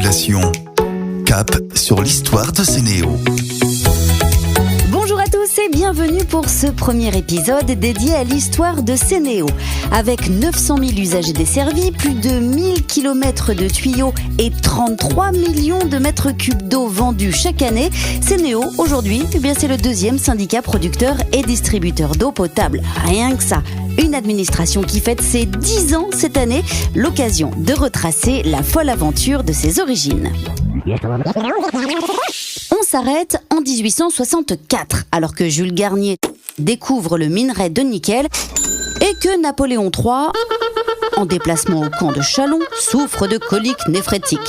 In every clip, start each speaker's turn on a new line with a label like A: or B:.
A: population. Cap sur l'histoire de Sénéo.
B: Bonjour à tous et bienvenue pour ce premier épisode dédié à l'histoire de Sénéo. Avec 900 000 usagers desservis, plus de 1000 km de tuyaux et 33 millions de mètres cubes d'eau vendus chaque année, Sénéo, aujourd'hui, c'est le deuxième syndicat producteur et distributeur d'eau potable. Rien que ça. Une administration qui fête ses 10 ans cette année, l'occasion de retracer la folle aventure de ses origines. On s'arrête en 1864, alors que Jules Garnier découvre le minerai de nickel et que Napoléon III, en déplacement au camp de Châlons, souffre de coliques néphrétiques.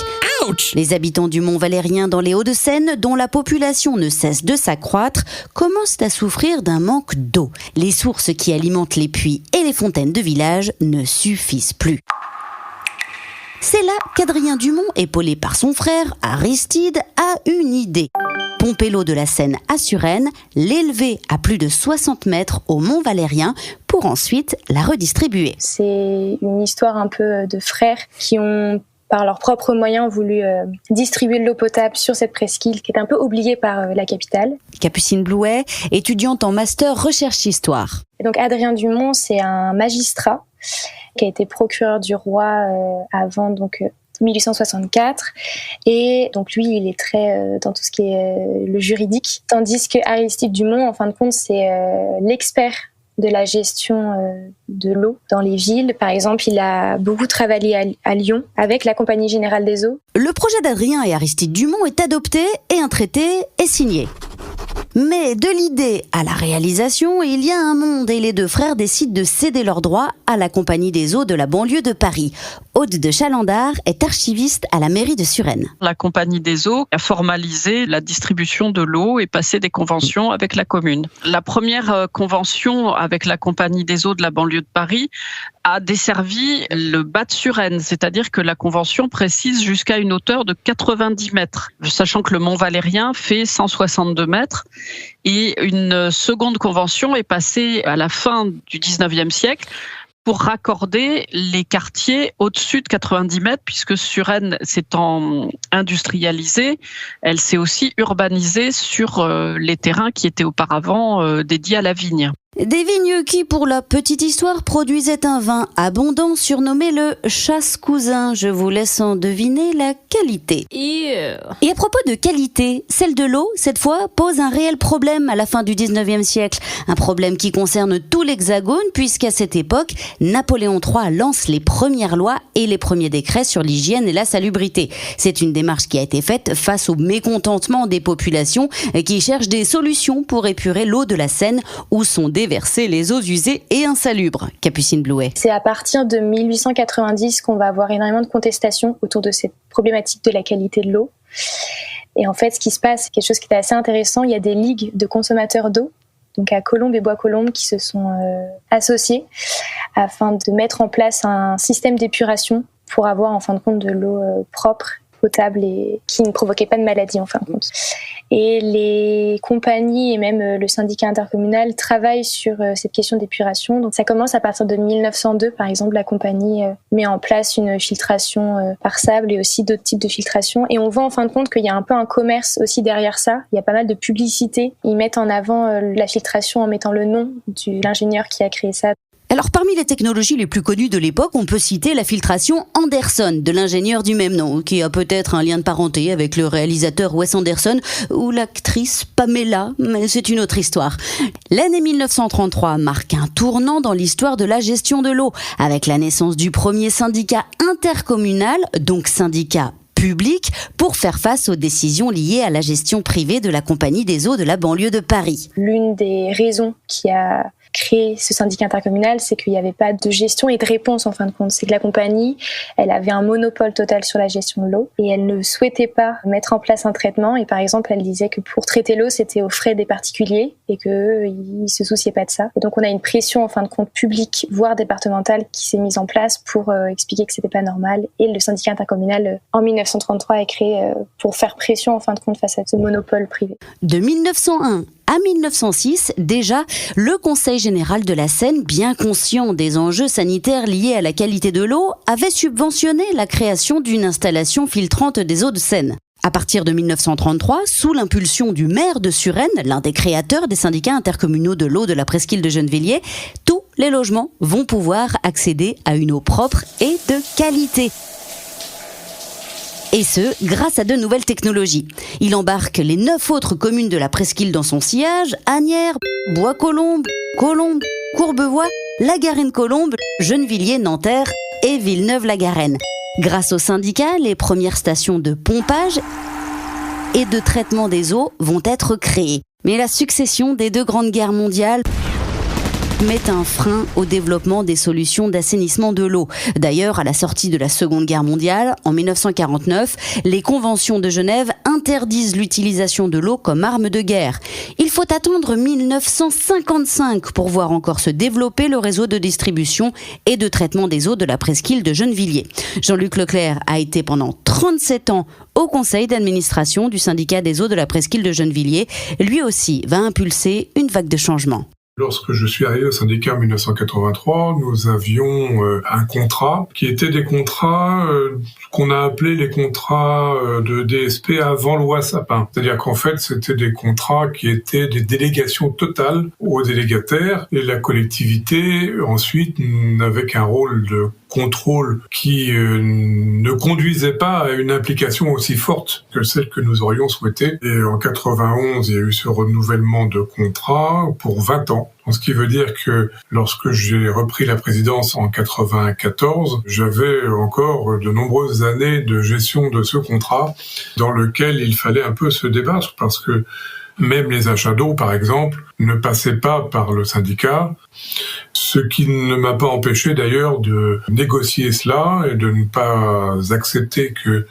B: Ouch. Les habitants du Mont Valérien dans les Hauts-de-Seine, dont la population ne cesse de s'accroître, commencent à souffrir d'un manque d'eau. Les sources qui alimentent les puits et les fontaines de village ne suffisent plus. C'est là qu'Adrien Dumont, épaulé par son frère Aristide, a une idée. Pomper l'eau de la Seine à Suresnes, l'élever à plus de 60 mètres au Mont Valérien pour ensuite la redistribuer.
C: C'est une histoire un peu de frères qui ont, par leurs propres moyens, voulu distribuer de l'eau potable sur cette presqu'île qui est un peu oubliée par la capitale.
B: Capucine Blouet, étudiante en master recherche-histoire.
C: Et donc Adrien Dumont, c'est un magistrat qui a été procureur du roi avant 1864, et donc lui il est très dans tout ce qui est le juridique, tandis que Aristide Dumont, en fin de compte, c'est l'expert de la gestion de l'eau dans les villes. Par exemple, il a beaucoup travaillé à Lyon avec la Compagnie Générale des Eaux.
B: Le projet d'Adrien et Aristide Dumont est adopté et un traité est signé. Mais de l'idée à la réalisation, il y a un monde et les deux frères décident de céder leurs droits à la Compagnie des Eaux de la banlieue de Paris. Aude de Chalandard est archiviste à la mairie de Suresnes.
D: La Compagnie des Eaux a formalisé la distribution de l'eau et passé des conventions avec la commune. La première convention avec la Compagnie des Eaux de la banlieue de Paris a desservi le bas de Suresnes, c'est-à-dire que la convention précise jusqu'à une hauteur de 90 mètres, sachant que le Mont Valérien fait 162 mètres. Et une seconde convention est passée à la fin du 19e siècle pour raccorder les quartiers au-dessus de 90 mètres, puisque Suresnes s'étant industrialisée, elle s'est aussi urbanisée sur les terrains qui étaient auparavant dédiés à la vigne.
B: Des vignes qui, pour la petite histoire, produisaient un vin abondant surnommé le chasse-cousin. Je vous laisse en deviner la qualité. Et à propos de qualité, celle de l'eau, cette fois, pose un réel problème à la fin du 19e siècle. Un problème qui concerne tout l'Hexagone, puisqu'à cette époque, Napoléon III lance les premières lois et les premiers décrets sur l'hygiène et la salubrité. C'est une démarche qui a été faite face au mécontentement des populations qui cherchent des solutions pour épurer l'eau de la Seine où sont déverser les eaux usées et insalubres. Capucine Blouet.
C: C'est à partir de 1890 qu'on va avoir énormément de contestations autour de cette problématique de la qualité de l'eau. Et en fait, ce qui se passe, c'est quelque chose qui est assez intéressant. Il y a des ligues de consommateurs d'eau, donc à Colombes et Bois-Colombes, qui se sont associés afin de mettre en place un système d'épuration pour avoir en fin de compte de l'eau propre, potable et qui ne provoquait pas de maladie en fin de compte. Et les compagnies et même le syndicat intercommunal travaillent sur cette question d'épuration. Donc ça commence à partir de 1902, par exemple, la compagnie met en place une filtration par sable et aussi d'autres types de filtration. Et on voit en fin de compte qu'il y a un peu un commerce aussi derrière ça. Il y a pas mal de publicité. Ils mettent en avant la filtration en mettant le nom de l'ingénieur qui a créé ça.
B: Alors parmi les technologies les plus connues de l'époque, on peut citer la filtration Anderson, de l'ingénieur du même nom, qui a peut-être un lien de parenté avec le réalisateur Wes Anderson ou l'actrice Pamela, mais c'est une autre histoire. L'année 1933 marque un tournant dans l'histoire de la gestion de l'eau, avec la naissance du premier syndicat intercommunal, donc syndicat public, pour faire face aux décisions liées à la gestion privée de la Compagnie des Eaux de la banlieue de Paris.
C: L'une des raisons qui a créé ce syndicat intercommunal, c'est qu'il n'y avait pas de gestion et de réponse en fin de compte. C'est que la compagnie, elle avait un monopole total sur la gestion de l'eau et elle ne souhaitait pas mettre en place un traitement. Et par exemple, elle disait que pour traiter l'eau, c'était aux frais des particuliers et qu'ils ne se souciaient pas de ça. Et donc on a une pression en fin de compte publique, voire départementale, qui s'est mise en place pour expliquer que c'était pas normal. Et le syndicat intercommunal, en 1933, est créé pour faire pression en fin de compte face à ce monopole privé.
B: De 1901 À 1906, déjà, le Conseil général de la Seine, bien conscient des enjeux sanitaires liés à la qualité de l'eau, avait subventionné la création d'une installation filtrante des eaux de Seine. À partir de 1933, sous l'impulsion du maire de Suresnes, l'un des créateurs des syndicats intercommunaux de l'eau de la presqu'île de Gennevilliers, tous les logements vont pouvoir accéder à une eau propre et de qualité. Et ce, grâce à de nouvelles technologies. Il embarque les 9 autres communes de la presqu'île dans son sillage: Asnières, Bois-Colombes, Colombes, Courbevoie, La Garenne-Colombes, Gennevilliers, Nanterre et Villeneuve-la-Garenne. Grâce au syndicat, les premières stations de pompage et de traitement des eaux vont être créées. Mais la succession des 2 grandes guerres mondiales met un frein au développement des solutions d'assainissement de l'eau. D'ailleurs, à la sortie de la Seconde Guerre mondiale, en 1949, les conventions de Genève interdisent l'utilisation de l'eau comme arme de guerre. Il faut attendre 1955 pour voir encore se développer le réseau de distribution et de traitement des eaux de la presqu'île de Gennevilliers. Jean-Luc Leclerc a été pendant 37 ans au conseil d'administration du syndicat des eaux de la presqu'île de Gennevilliers. Lui aussi va impulser une vague de changements.
E: Lorsque je suis arrivé au syndicat en 1983, nous avions un contrat qui était des contrats qu'on a appelés les contrats de DSP avant loi Sapin. C'est-à-dire qu'en fait, c'était des contrats qui étaient des délégations totales aux délégataires et la collectivité ensuite n'avait qu'un rôle de contrôle qui ne conduisait pas à une implication aussi forte que celle que nous aurions souhaité. Et en 91, il y a eu ce renouvellement de contrat pour 20 ans. Ce qui veut dire que lorsque j'ai repris la présidence en 94, j'avais encore de nombreuses années de gestion de ce contrat dans lequel il fallait un peu se débattre parce que même les achats d'eau, par exemple, ne passaient pas par le syndicat, ce qui ne m'a pas empêché d'ailleurs de négocier cela et de ne pas accepter que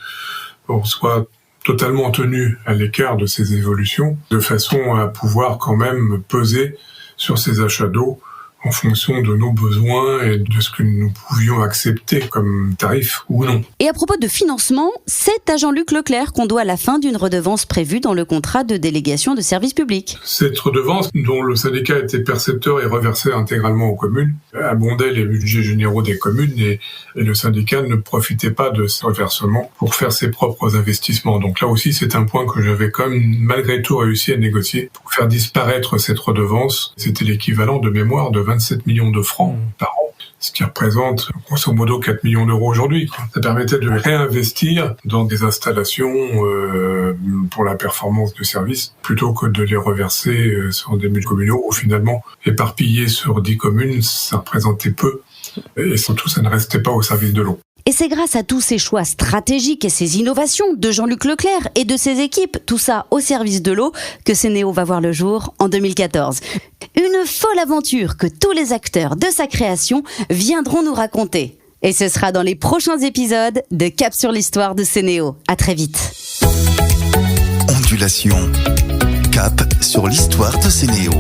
E: on soit totalement tenu à l'écart de ces évolutions, de façon à pouvoir quand même peser sur ces achats d'eau en fonction de nos besoins et de ce que nous pouvions accepter comme tarif ou non.
B: Et à propos de financement, c'est à Jean-Luc Leclerc qu'on doit la fin d'une redevance prévue dans le contrat de délégation de service public.
E: Cette redevance, dont le syndicat était percepteur et reversait intégralement aux communes, abondait les budgets généraux des communes et le syndicat ne profitait pas de ce reversement pour faire ses propres investissements. Donc là aussi, c'est un point que j'avais quand même malgré tout réussi à négocier pour faire disparaître cette redevance. C'était l'équivalent de mémoire de 27 millions de francs par an, ce qui représente grosso modo 4 millions d'euros aujourd'hui. Ça permettait de réinvestir dans des installations pour la performance du service, plutôt que de les reverser sur des budgets communaux où finalement, éparpillés sur 10 communes, ça représentait peu et surtout ça ne restait pas au service de l'eau.
B: Et c'est grâce à tous ces choix stratégiques et ces innovations de Jean-Luc Leclerc et de ses équipes, tout ça au service de l'eau, que Sénéo va voir le jour en 2014. Une folle aventure que tous les acteurs de sa création viendront nous raconter. Et ce sera dans les prochains épisodes de Cap sur l'histoire de Sénéo. À très vite.
A: Ondulation. Cap sur l'histoire de Sénéo.